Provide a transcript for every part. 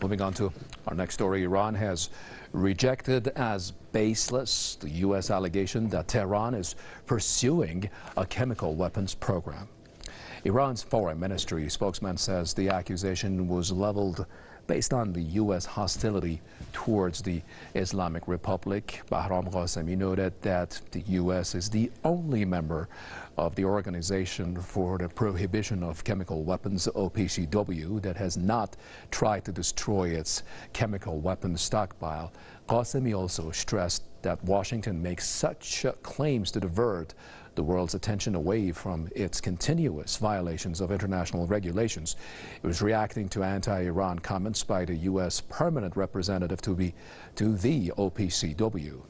Moving on to our next story, Iran has rejected as baseless the U.S. allegation that Tehran is pursuing a chemical weapons program. Iran's foreign ministry spokesman says the accusation was leveled based on the U.S. hostility towards the Islamic Republic. Bahram Qasemi noted that the U.S. is the only member of the Organization for the Prohibition of Chemical Weapons, OPCW, that has not tried to destroy its chemical weapons stockpile. Qasemi also stressed that Washington makes such claims to divert the world's attention away from its continuous violations of international regulations. It was reacting to anti-Iran comments by the U.S. permanent representative to the OPCW.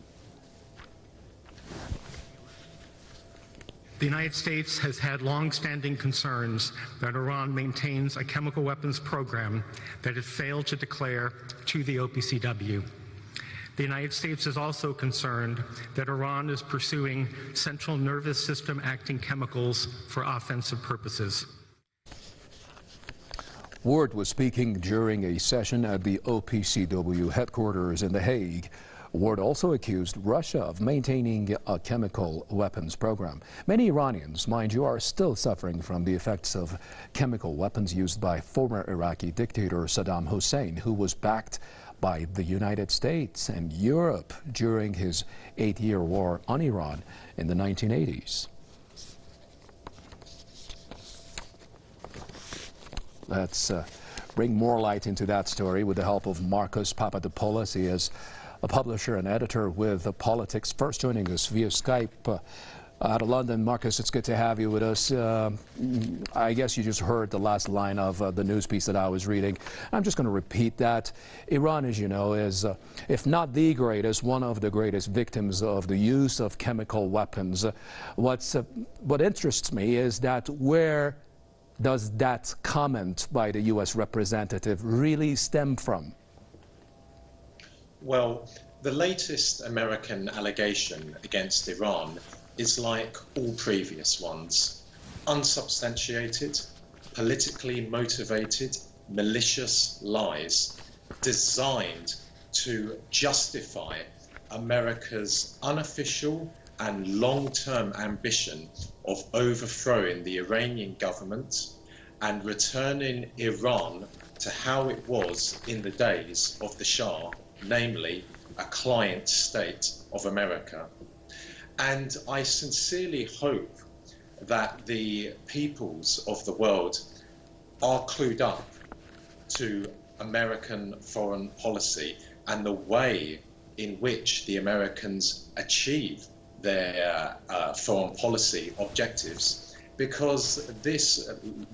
The United States has had long-standing concerns that Iran maintains a chemical weapons program that it failed to declare to the OPCW. The United States is also concerned that Iran is pursuing central nervous system acting chemicals for offensive purposes. Ward was speaking during a session at the OPCW headquarters in The Hague. Ward also accused Russia of maintaining a chemical weapons program. Many Iranians, mind you, are still suffering from the effects of chemical weapons used by former Iraqi dictator Saddam Hussein, who was backed by the United States and Europe during his 8-year war on Iran in the 1980s. Let's bring more light into that story with the help of Marcus Papadopoulos. He is a publisher and editor with Politics First, joining us via Skype out of London. Marcus, it's good to have you with us. I guess you just heard the last line of the news piece that I was reading. I'm just going to repeat that. Iran, as you know, is, if not the greatest, one of the greatest victims of the use of chemical weapons. What interests me is that where does that comment by the U.S. representative really stem from? Well, the latest American allegation against Iran is like all previous ones: unsubstantiated, politically motivated, malicious lies designed to justify America's unofficial and long-term ambition of overthrowing the Iranian government and returning Iran to how it was in the days of the Shah, namely a client state of America. And I sincerely hope that the peoples of the world are clued up to American foreign policy and the way in which the Americans achieve their foreign policy objectives, because this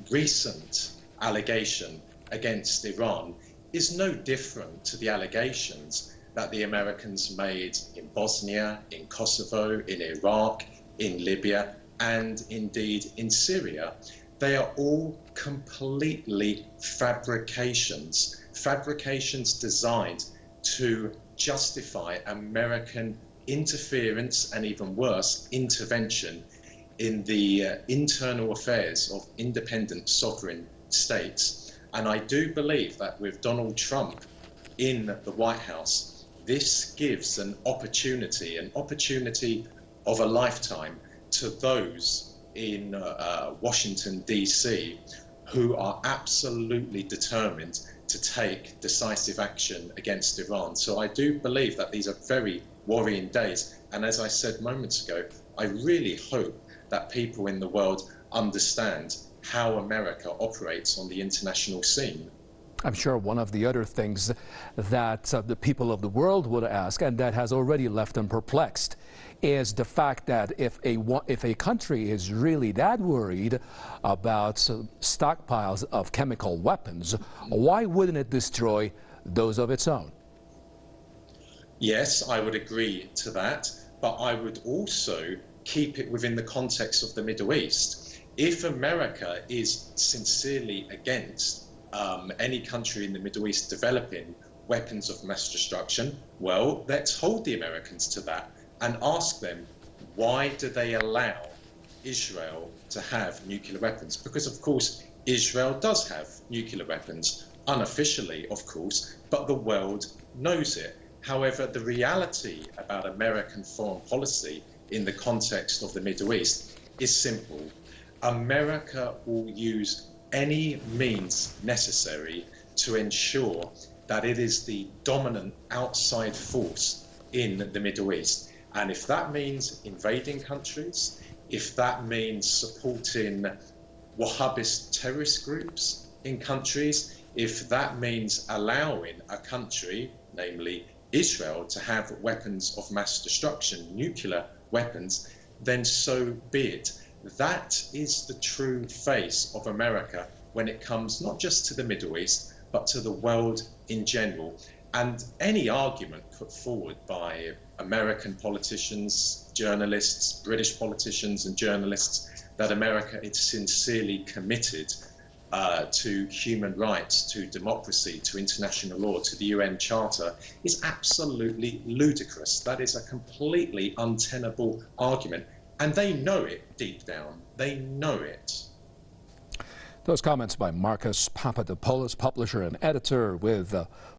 recent allegation against Iran is no different to the allegations that the Americans made in Bosnia, in Kosovo, in Iraq, in Libya, and indeed in Syria. They are all completely fabrications designed to justify American interference and, even worse, intervention in the internal affairs of independent sovereign states. And I do believe that with Donald Trump in the White House, this gives an opportunity of a lifetime to those in Washington, D.C., who are absolutely determined to take decisive action against Iran. So I do believe that these are very worrying days. And as I said moments ago, I really hope that people in the world understand how America operates on the international scene. I'm sure one of the other things that the people of the world would ask, and that has already left them perplexed, is the fact that if a country is really that worried about stockpiles of chemical weapons, why wouldn't it destroy those of its own? Yes, I would agree to that, but I would also keep it within the context of the Middle East. If America is sincerely against any country in the Middle East developing weapons of mass destruction, well, let's hold the Americans to that and ask them, why do they allow Israel to have nuclear weapons? Because, of course, Israel does have nuclear weapons. unofficially, of course, but the world knows it. However, the reality about American foreign policy in the context of the Middle East is simple. America will use any means necessary to ensure that it is the dominant outside force in the Middle East. And if that means invading countries, if that means supporting Wahhabist terrorist groups in countries, if that means allowing a country, namely Israel, to have weapons of mass destruction, nuclear weapons, then so be it. That is the true face of America when it comes not just to the Middle East, but to the world in general. And any argument put forward by American politicians, journalists, British politicians and journalists that America is sincerely committed to human rights, to democracy, to international law, to the UN Charter is absolutely ludicrous. That is a completely untenable argument. And they know it deep down. They know it. Those comments by Marcus Papadopoulos, publisher and editor with